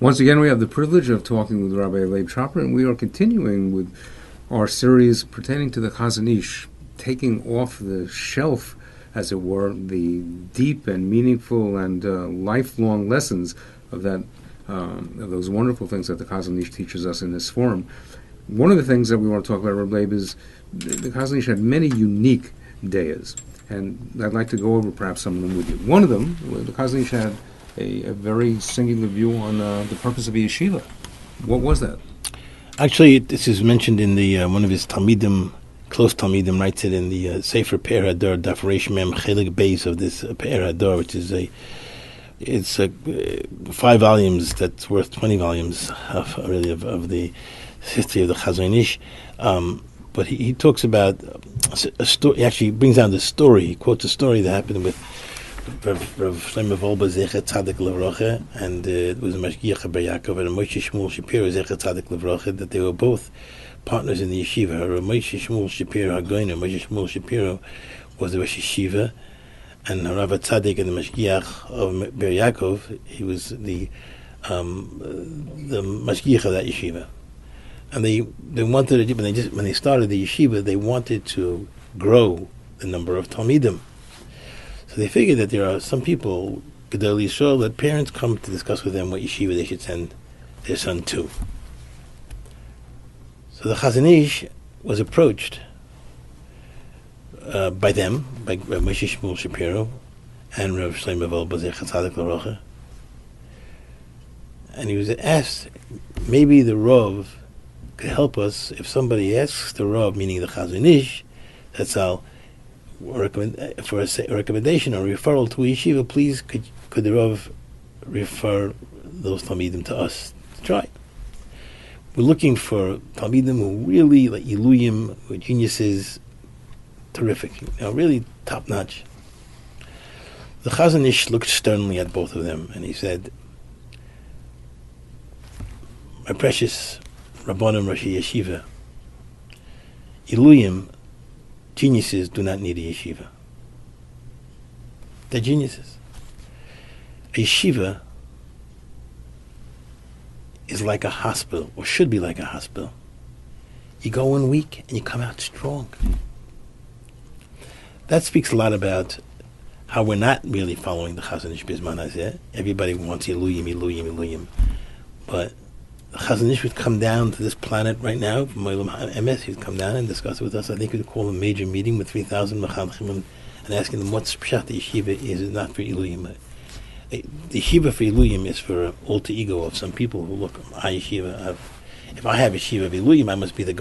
Once again, we have the privilege of talking with Rabbi Leib Tropper, and we are continuing with our series pertaining to the Chazon Ish, taking off the shelf, as it were, the deep and meaningful and lifelong lessons of those wonderful things that the Chazon Ish teaches us in this forum. One of the things that we want to talk about, Rabbi Leib, is the Chazon Ish had many unique days, and I'd like to go over perhaps some of them with you. One of them, the Chazon Ish had a very singular view on the purpose of a yeshiva. What was that? Actually, this is mentioned in the one of his talmidim, close talmidim, writes it in the Sefer Pe'er Hador, Daf Reish Mem Chelik Beis of this Pe'er Hador, which is it's 5 volumes that's worth 20 volumes of the history of the Chazon Ish. But he talks about a story. He actually brings down the story. He quotes a story that happened with Rav Shlomo Wolbe Zecher Tzadik Levrocha, and it was a Mashgiach Bar Yaakov and Moshe Shmuel Shapiro Zecher Tzadik Levrocha, that they were both partners in the yeshiva. Moshe Shmuel Shapiro Hagoyner, Moshe Shmuel Shapiro was the Rosh Yeshiva, and Rav Tzadik and the Mashgiach of Bar Yaakov, he was the Mashgiach of that yeshiva. And they wanted to, when they started the yeshiva, they wanted to grow the number of talmidim. So they figured that there are some people, Gedolei Yisrael, that parents come to discuss with them what yeshiva they should send their son to. So the Chazon Ish was approached by them, by Moshe Shmuel Shapiro and Rav Shlomo Wolbe Zecher Tzadik Levrocha, and he was asked, maybe the Rav could help us if somebody asks the Rav, meaning the Chazon Ish, that's all. For a recommendation or referral to a yeshiva, please could the Rav refer those talmidim to us to try. We're looking for talmidim who really like Iluyim, who are geniuses, terrific, really top notch. The Chazon Ish looked sternly at both of them and he said, "My precious Rabbanim Roshi Yeshiva, Iluyim, geniuses do not need a yeshiva. They're geniuses. A yeshiva is like a hospital, or should be like a hospital. You go in weak and you come out strong." That speaks a lot about how we're not really following the Chazon Ish Bizman Hazeh. Everybody wants Iluyim. But the Chazon Ish would come down to this planet right now, from Olam HaEmes. He would come down and discuss it with us. I think we'd call a major meeting with 3,000 Mechanchim and asking them what Pshat the yeshiva is not for Iluyim. The yeshiva for Iluyim is for an alter ego of some people who look, yeshiva. If I have a yeshiva of Iluyim, I must be the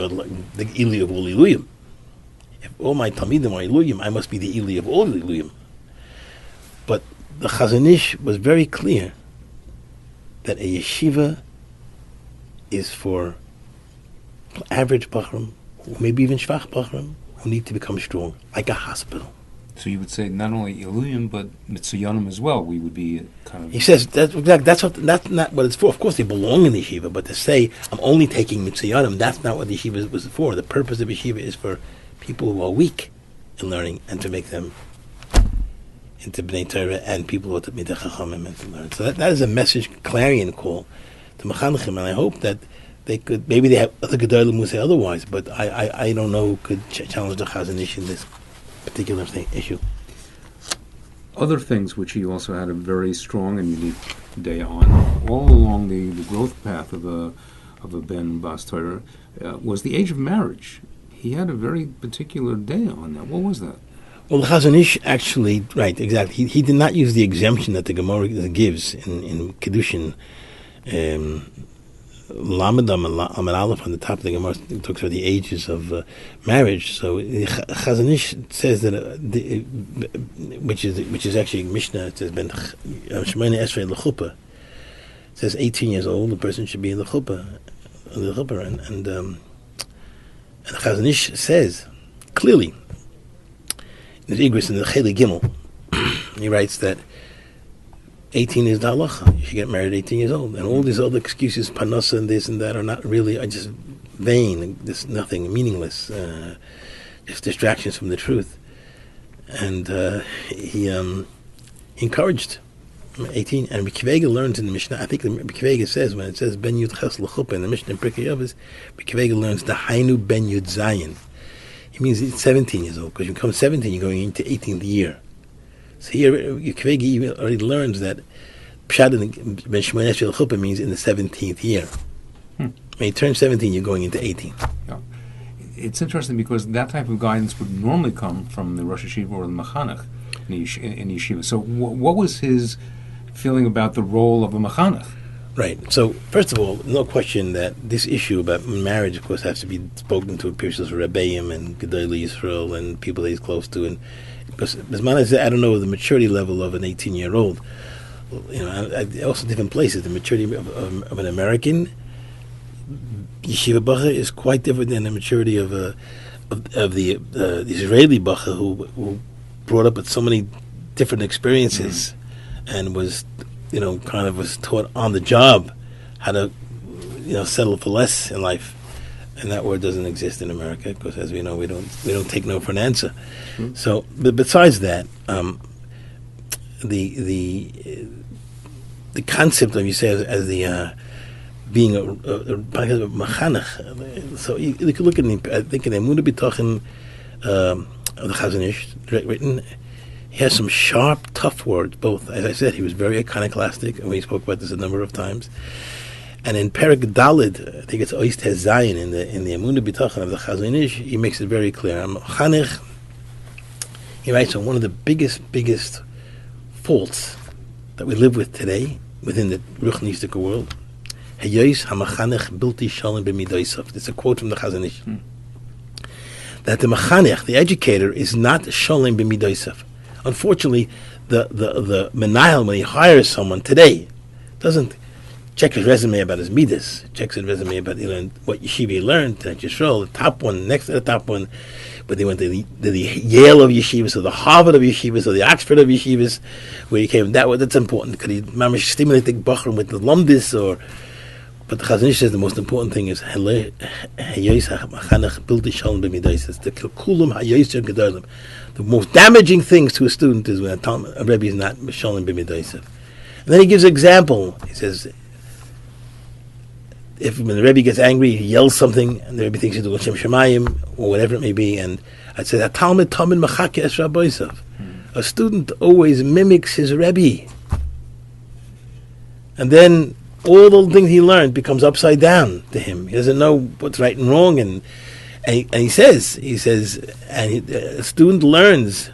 Ili of all Iluyim. If all my Talmidim are Iluyim, I must be the Ili of all Iluyim. But the Chazon Ish was very clear that a yeshiva is for average Bachram, maybe even Shvach Bachram, who need to become strong, like a hospital. So you would say not only Iluyim, but Mitzuyanim as well. We would be kind of... He says, that's not what it's for. Of course they belong in the yeshiva, but to say, I'm only taking Mitzuyanim, that's not what the yeshiva was for. The purpose of yeshiva is for people who are weak in learning and to make them into Bnei Torah and people who are to Midei Chachamim and to learn. So that is a message, clarion call to Mechanchim, and I hope that they could, maybe they have other Gedolim who say otherwise, but I don't know who could challenge the Chazon Ish in this particular issue. Other things which he also had a very strong and unique day on, all along the growth path of a Ben Bas Torah, was the age of marriage. He had a very particular day on that. What was that? Well, the Chazon Ish actually, right, exactly. He did not use the exemption that the Gemara gives in Kiddushin. Lamed Amud Aleph on the top of the Gemara talks about the ages of marriage. So Chazon Ish says that, which is actually Mishnah. It says Ben Shemona Esrei L'Chuppah. It says 18 years old, the person should be in the chuppah, and Chazon Ish says clearly in the Igris in the Cheli Gimel, he writes that 18 is the halacha. You should get married at 18 years old. And all these other excuses, panasa and this and that, are just vain, just nothing, meaningless, just distractions from the truth. And he encouraged 18, and Rabbi Akiva learns in the Mishnah. I think Rabbi Akiva says when it says Ben Yud Ches L'Chuppah in the Mishnah in Pirkei Avos, Rabbi Akiva learns the Hainu Ben Yud Zayin. It means he's 17 years old because you become 17, you're going into 18th year. So here Rabbi Akiva already learns that Pshat in Ben Shmones L'Chuppah means in the 17th year. When you turn 17, you're going into 18. Yeah. It's interesting because that type of guidance would normally come from the Rosh Yeshiva or the Mechanech in yeshiva. So what was his feeling about the role of a Mechanech? Right. So, first of all, no question that this issue about marriage, of course, has to be spoken to Pirshos Rabbeim and Gedolei Yisrael and people that he's close to. And because I don't know the maturity level of an 18-year-old. Also different places. The maturity of an American yeshiva bacher is quite different than the maturity of the Israeli bacher who brought up with so many different experiences and was was taught on the job how to settle for less in life, and that word doesn't exist in America because, as we know, we don't take no for an answer. So, but besides that, the concept of, you say, as the being a machanech. So you could look at I think in the Emunah B'Tochen of the Chazon Ish written. He has some sharp, tough words, both. As I said, he was very iconoclastic, and we spoke about this a number of times. And in Perek Daled, I think it's Ois Tes Zayin, in the Emunah B'Tochen of the Chazon Ish, he makes it very clear. I'm Chanech. He writes on one of the biggest faults that we live with today within the Ruchnistic world. Hayos hamachanech bilti shalom b'midosav. It's a quote from the Chazon Ish. That the machanech, the educator, is not shalom b'midosav. Unfortunately, the menayel, when he hires someone today, doesn't check his resume about his midas, checks his resume about what yeshiva he learned at Yisrael, the top one, next to the top one, but they went to the Yale of yeshivas, or the Harvard of yeshivas, or the Oxford of yeshivas, where he came. That's important. Could he stimulate the bachrim with the lumdis, or? But the Chazon Ish says the most important thing is the most damaging things to a student is when a Rebbe is not Shalom b'midaisav. And then he gives an example. He says, when the Rebbe gets angry, he yells something, and the Rebbe thinks he's doing Shem Shemayim, or whatever it may be, and I'd say, a student always mimics his Rebbe. And then all the things he learned becomes upside down to him. He doesn't know what's right and wrong, and he says, a student learns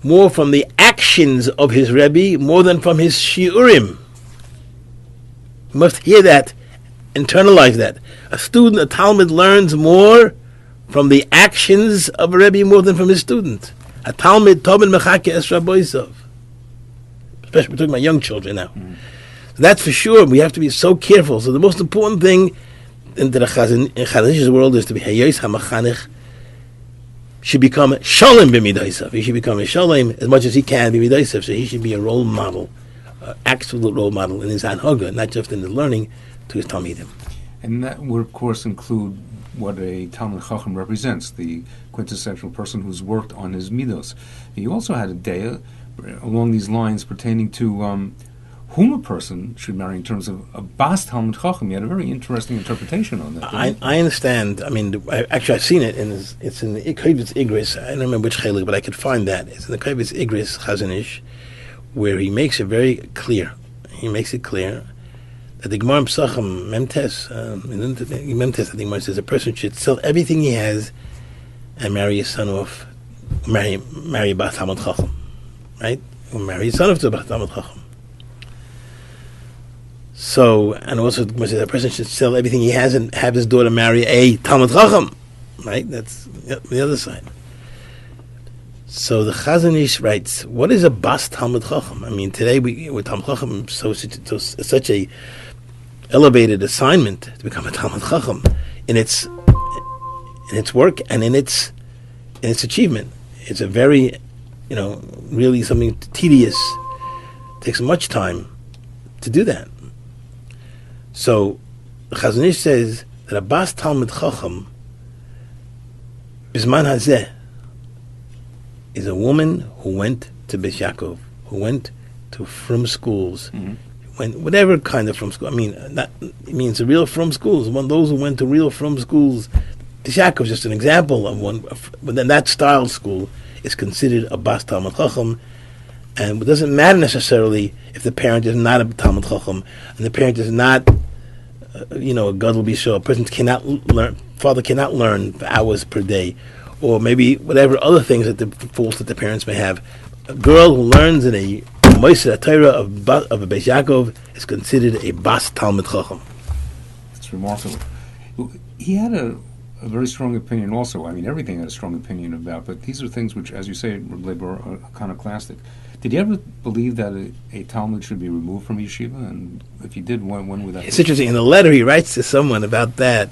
more from the actions of his Rebbe more than from his shiurim. You must hear that, internalize that. A talmud learns more from the actions of a Rebbe more than from his student. A talmud mechake es rabboisav. Especially we're talking about young children now. So that's for sure. We have to be so careful. So the most important thing in the Chazon Ish's world is to be hayos hamachanech. Should become shalom b'midaisav. He should become a shalom as much as he can b'midaisav. So he should be a role model, absolute role model in his anhaga, not just in the learning to his talmidim. And that would, of course, include what a Talmud Chacham represents, the quintessential person who's worked on his midos. He also had a day along these lines pertaining to whom a person should marry in terms of a Bas Talmud Chacham. He had a very interesting interpretation on that. I understand. I mean, I've seen it, and it's in the Kovetz Igris. I don't remember which chelik, but I could find that. It's in the Kovetz Igris Chazon Ish, where he makes it very clear. He makes it clear that the Gemara Pesachim Memtes, I think Gemara says a person should sell everything he has and marry his son off, marry a Bas Talmud Chacham, right? Or marry his son off to a Bas Talmud Chacham. So, and also a person should sell everything he has and have his daughter marry a Talmud Chacham, right? That's the other side. So the Chazon Ish writes, what is a Bas Talmud Chacham? I mean, today with Talmud Chacham, such a elevated assignment to become a Talmud Chacham in its work and in its achievement. It's a very, really something tedious. It takes much time to do that. So the Chazon Ish says that a Bas Talmud Chacham Bisman Hazeh is a woman who went to Beis Yaakov, who went to frum schools, whatever kind of frum school. I mean, it means the real frum schools. Those who went to real frum schools. Yaakov is just an example of one. But then that style school is considered a bas talmud chacham, and it doesn't matter necessarily if the parent is not a talmud chacham and the parent is not, a gadol b'yisrael. A person father cannot learn for hours per day, or maybe whatever other things that the faults that the parents may have. A girl who learns in a Moiseh Torah of a Beis Yaakov is considered a bas talmud chacham. It's remarkable. He had a very strong opinion also. I mean, everything had a strong opinion about, but these are things which, as you say, Leib, are iconoclastic. Did you ever believe that a talmud should be removed from yeshiva? And if you did, when would that be? It's interesting. In the letter he writes to someone about that,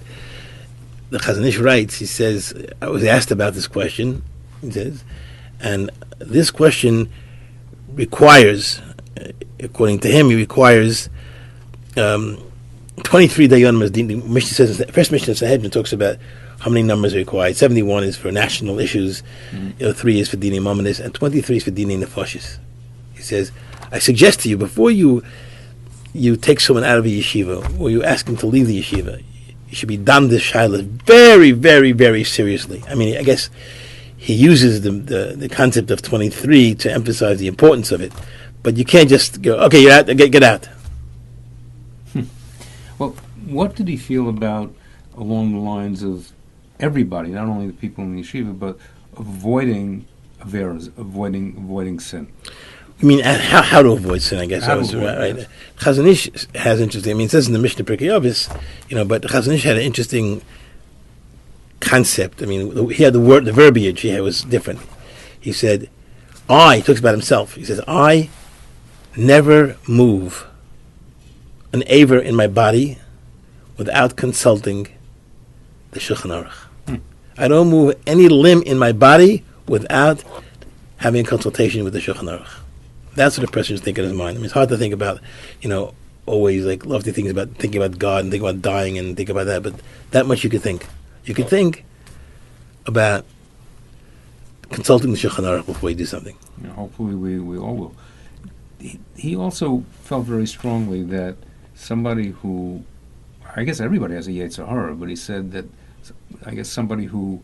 the Chazon Ish writes, he says, I was asked about this question, he says, and this question requires, according to him, he requires 23 dayanim. The Mishnah says, the first Mishnah in Sanhedrin talks about how many numbers are required. 71 is for national issues, 3 is for dini mominus, and 23 is for dini nefashis. He says, I suggest to you, before you take someone out of a yeshiva, or you ask him to leave the yeshiva, you should be dam this shaila very, very, very seriously. I mean, I guess he uses the concept of 23 to emphasize the importance of it, but you can't just go, okay, you're out, get out. Well, what did he feel about along the lines of everybody, not only the people in the yeshiva, but avoiding averas, avoiding sin? You mean how to avoid sin? I guess How that was to avoid right. it. Chazon Ish has interesting. I mean, it says in the Mishnah Pirkei Avos, but Chazon Ish had an interesting concept. I mean, he had the verbiage he had was different. He said, he talks about himself. He says, I never move an aver in my body without consulting the Shulchan Aruch. I don't move any limb in my body without having a consultation with the Shulchan Aruch. That's what a person should think in his mind. I mean, it's hard to think about, always like lofty things about thinking about God and thinking about dying and think about that, but that much you could think. You could think about consulting the Shulchan Aruch before you do something. Hopefully we all will. He also felt very strongly that somebody who, I guess everybody has a Yetzer Hara, but he said that, I guess somebody who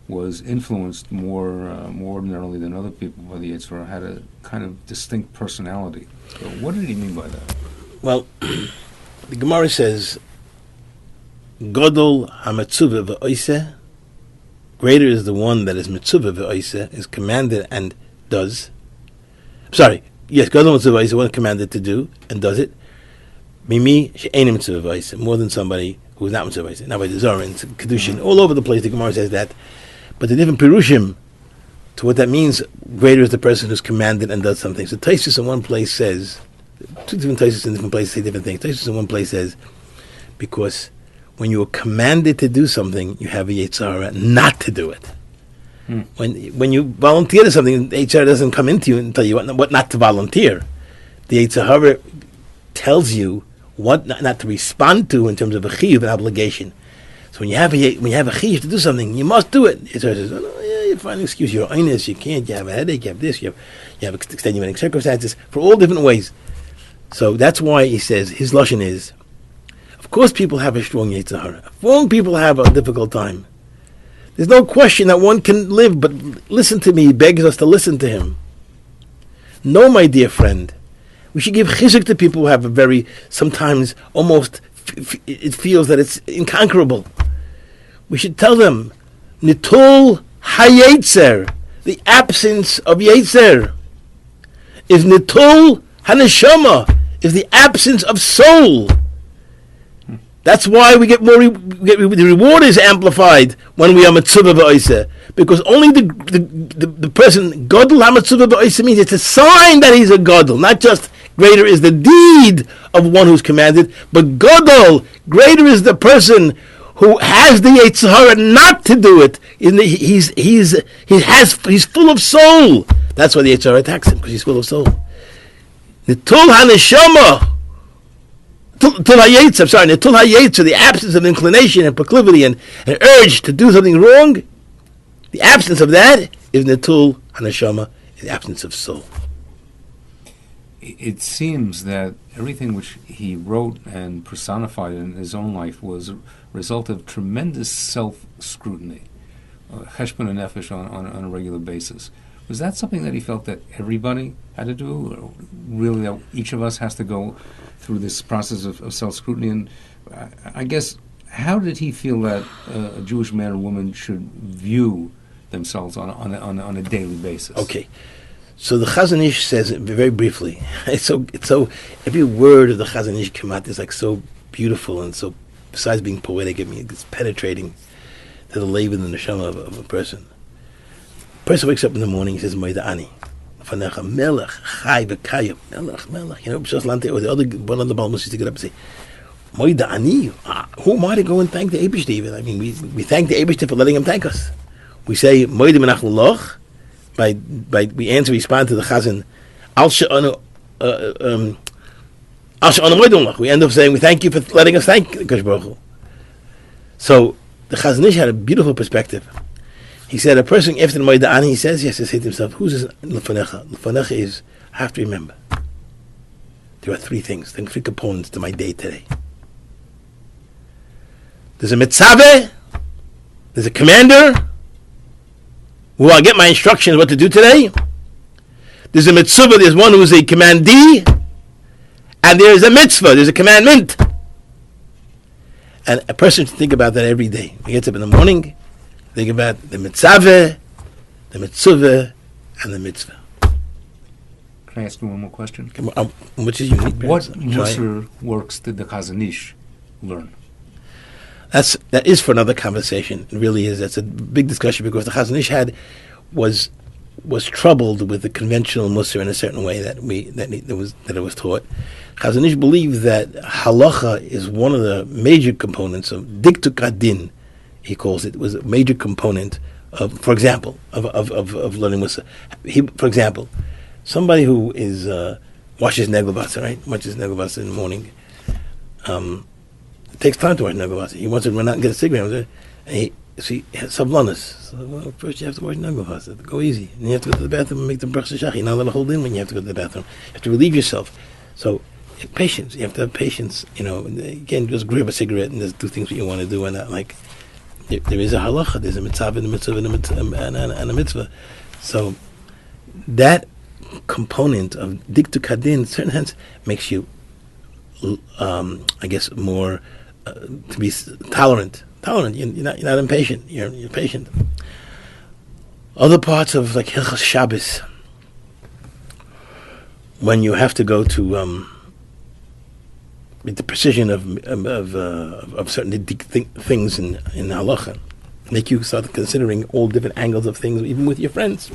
was influenced more ordinarily than other people by the Yetzer Hara had a kind of distinct personality. So what did he mean by that? Well, the Gemara says, Godol ha-mitzuvah v'oiseh, greater is the one that is mitzuvah v'oiseh, is commanded and does. Godol mitzuvah v'oiseh, one commanded to do and does it. Mimi she'enim mitzuvah v'oiseh, more than somebody who is not mitzuvah v'oiseh. Now by the Zohar and Kedushin, all over the place the Gemara says that. But the different Pirushim to what that means, greater is the person who's commanded and does something. So Taisus in one place says, two different Taisus in different places say different things. Taisus in one place says, because when you are commanded to do something, you have a Yetzer Hara not to do it. When you volunteer to something, the Yetzer Hara doesn't come into you and tell you what not to volunteer. The Yetzer Hara tells you what not to respond to in terms of a chiyuv, an obligation. So when you have a chiyuv to do something, you must do it. Yetzer Hara says, you find an excuse. You're honest. You can't. You have a headache. You have this. You have extenuating circumstances for all different ways. So that's why he says his lashon is, of course people have a strong Yetzer Hara. Strong people have a difficult time. There's no question that one can live, but listen to me. He begs us to listen to him. No, my dear friend, we should give chizuk to people who have a very, sometimes almost, it feels that it's inconquerable. We should tell them, nitul hayetzer, the absence of yetzer, is nitul haneshama, is the absence of soul. That's why we get more. The reward is amplified when we are mitzvah ba'oiseh, because only the person gadol ha-mitzvah ba'oiseh means it's a sign that he's a gadol, not just greater is the deed of one who's commanded, but gadol, greater is the person who has the Yetzer Hara not to do it. He's full of soul. That's why the Yetzer Hara attacks him, because he's full of soul. Nitul haneshama. Nitul hayetzer, the absence of inclination and proclivity and urge to do something wrong, the absence of that is nitul haneshama, is the absence of soul. it seems that everything which he wrote and personified in his own life was a result of tremendous self-scrutiny, cheshbon nefesh on a regular basis. Was that something that he felt that everybody had to do, or really that each of us has to go through this process of self-scrutiny? And I guess, how did he feel that a Jewish man or woman should view themselves on a daily basis? Okay. So the Chazon Ish says it very briefly. It's so every word of the Chazon Ish Kemat is like so beautiful and so, besides being poetic, it's penetrating to the Leib and the neshama of a person. A person wakes up in the morning, he says, Moida Ani, Fanecha, Melech, Chai, V'kayim, Melech. You know, B'shas Lante, or the other, one of the Balmus used to get up and say, Moida Ani, who am I to go and thank the Eibush even? I mean, we thank the Eibush for letting him thank us. We say, Moida Menach L'loch, we respond to the Chazan, Al She'anu Moida L'loch. We end up saying, we thank you for letting us thank Kosh Baruch Hu. So, the Chazon Ish had a beautiful perspective. He said, a person after the Moida Ani, he says, he has to say to himself, who's this L'fanecha? L'fanecha is, I have to remember, there are three components to my day today. There's a mitzaveh, there's a commander, who I'll get my instructions what to do today. There's a mitzvah, there's one who's a commandee, and there's a mitzvah, there's a commandment. And a person should think about that every day. He gets up in the morning, think about the mitzaveh, the mitzvah, and the mitzvah. Can I ask you one more question? Which is unique. What Musar works did the Chazon Ish learn? That is for another conversation. It really is. That's a big discussion because the Chazon Ish was troubled with the conventional Musar in a certain way that it was taught. Chazon Ish believed that halacha is one of the major components of diktuk adin. He calls it, was a major component of, for example, of learning Musar. For example, somebody who is washes neglavasa, right? Washes neglavasa in the morning. It takes time to wash neglavasa. He wants to run out and get a cigarette. And he has sablanas. So, well, first you have to wash neglavasa. Go easy. And you have to go to the bathroom and make the bracha shachi. Now that'll hold in when you have to go to the bathroom. You have to relieve yourself. So, patience. You have to have patience. You know, again, just grab a cigarette and just do things that you want to do and not like. There is a halacha, there's a mitzvah and a mitzvah and a mitzvah. So that component of diktuk hadin, in a certain sense, makes you, I guess, more to be tolerant. You're not impatient. You're patient. Other parts of like Hilchas Shabbos, when you have to go to with the precision of certain things in halacha, make you start considering all different angles of things, even with your friends.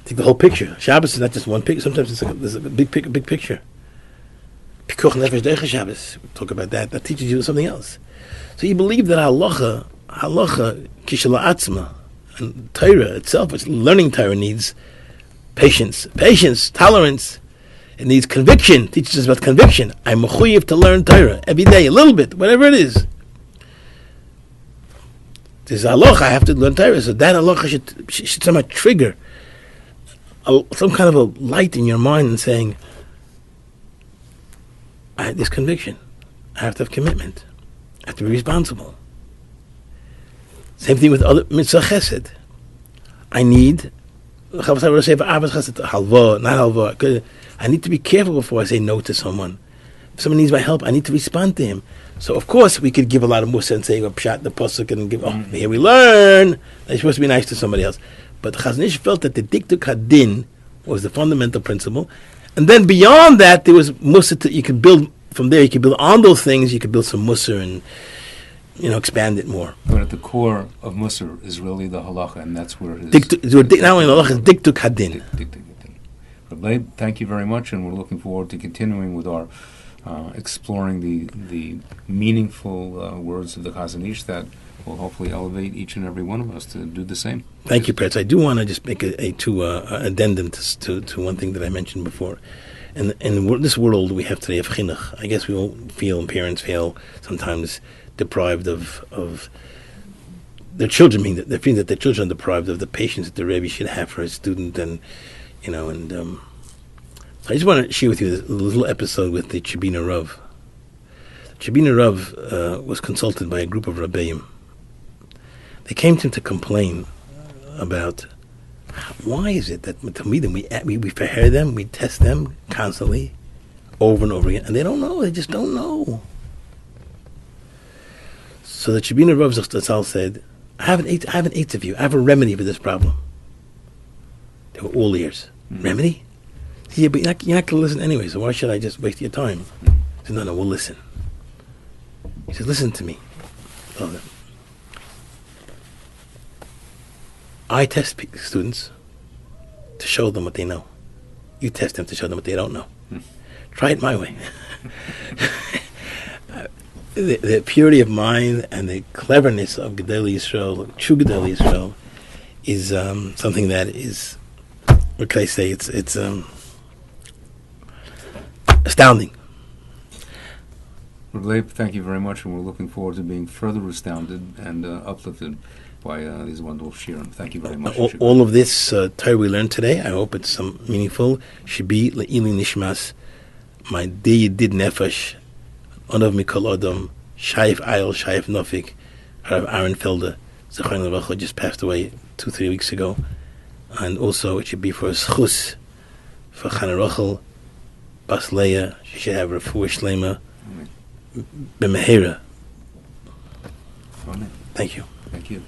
Take the whole picture. Shabbos is not just one picture. Sometimes there's a big picture. Pikuach nefesh deicha Shabbos. We talk about that. That teaches you something else. So you believe that halacha kishala atzma, and Torah itself, which learning Torah needs patience, tolerance. It needs conviction. It teaches us about conviction. I'm mechuyev to learn Torah every day, a little bit, whatever it is. There's a halacha, I have to learn Torah. So that halacha should somehow trigger some kind of a light in your mind and saying, I have this conviction. I have to have commitment. I have to be responsible. Same thing with other mitzvah chesed. I need halva, not halva. I need to be careful before I say no to someone. If someone needs my help, I need to respond to him. So, of course, we could give a lot of musa and say, pshat the pasuk and give, here we learn. That you're supposed to be nice to somebody else. But the Chazon Ish felt that the diktuk hadin was the fundamental principle. And then beyond that, there was musa you could build from there. You could build on those things. You could build some musa and, expand it more. But at the core of Musar is really the halacha, and that's where it is. Not only halacha, is diktuk hadin. Rabbi, thank you very much, and we're looking forward to continuing with our exploring the meaningful words of the Chazon Ish that will hopefully elevate each and every one of us to do the same. Thank you, Pretz. I do want to just make an addendum to one thing that I mentioned before. In this world we have today of chinuch, I guess we all feel, and parents feel sometimes deprived of their children. They feel that their children are deprived of the patience that the Rabbi should have for his student, and And I just want to share with you this little episode with the Chibina Rav. The Chibina Rav was consulted by a group of Rabbeim. They came to him to complain about why is it that Talmidim, we prepare them, we test them constantly, over and over again, and they don't know, they just don't know. So the Chibina Rav Zatzal said, I have an eight of you, I have a remedy for this problem. They were all ears. Remedy? Yeah, but you're not going to listen anyway, so why should I just waste your time? He said, no, we'll listen. He said, listen to me. I test students to show them what they know. You test them to show them what they don't know. Try it my way. The purity of mind and the cleverness of Gedolei Yisrael, true Gedolei Yisrael, is something that is, what can I say, it's astounding. Leib, thank you very much, and we're looking forward to being further astounded and uplifted by these wonderful shiurim. Thank you very much. All of this Torah we learned today, I hope it's meaningful. Shibi le'ili nishmas, my dear Yedid Nefesh, Onav Mikol Adam, Shaif Ayel, Shaif Nofik, Rav Aaron Felder, Zechron Levacha, just passed away 2-3 weeks ago. And also it should be for Schus, for Chana Rochel, Bas Leah, she should have Refuah Shlema, B'Mehera. Thank you. Thank you.